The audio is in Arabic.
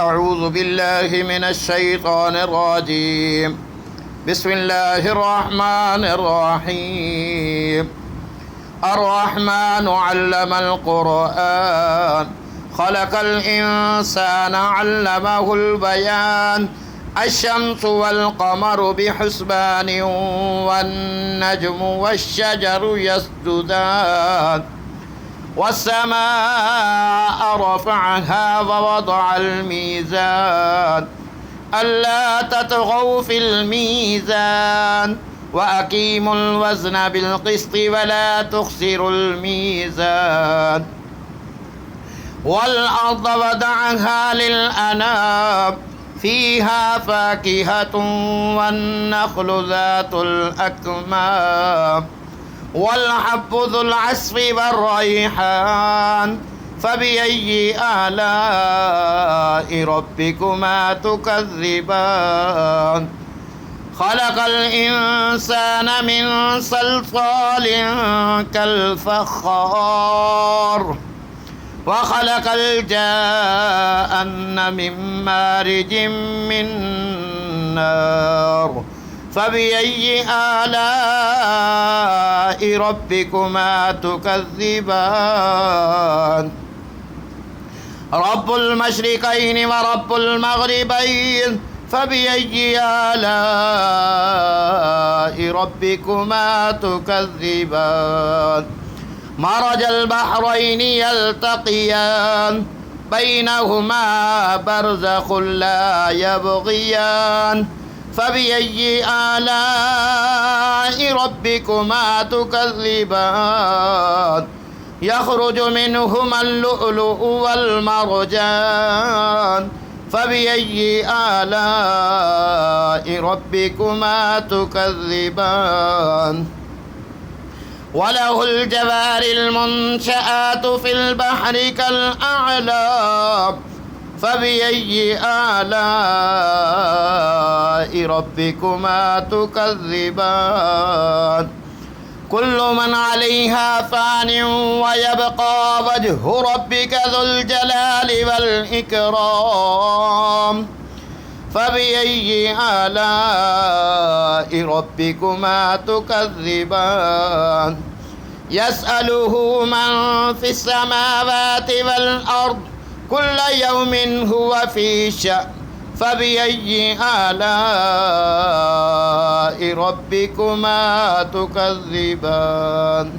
أعوذ بالله من الشيطان الرجيم. بسم الله الرحمن الرحيم. الرحمن علم القرآن خلق الإنسان علمه البيان. الشمس والقمر بحسبان والنجم والشجر يسجدان والسماء رفعها ووضع الميزان ألا تطغوا في الميزان وأقيموا الوزن بالقسط ولا تخسروا الميزان. والأرض وضعها للأنام فيها فاكهة والنخل ذات الأكمام والحب ذو العصف والريحان. فبأي آلاء ربكما تكذبان؟ خلق الإنسان من صلصال كالفخار وخلق الجان من مارج من نار. فبأي آلاء ربكما تكذبان؟ رب المشرقين ورب المغربين. فبأي آلاء ربكما تكذبان؟ مرج البحرين يلتقيان بينهما برزخ لا يبغيان. فبأي آلاء ربكما تكذبان؟ يخرج منهما اللؤلؤ والمرجان. فبأي آلاء ربكما تكذبان؟ وله الجوار المنشآت في البحر كالأعلام. فبأي آلاء ربكما تكذبان؟ كل من عليها فان ويبقى وجه ربك ذو الجلال والإكرام. فبأي آلاء ربكما تكذبان؟ يسأله من في السماوات والأرض كل يوم هو في شأن. فبأي آلاء ربكما تكذبان؟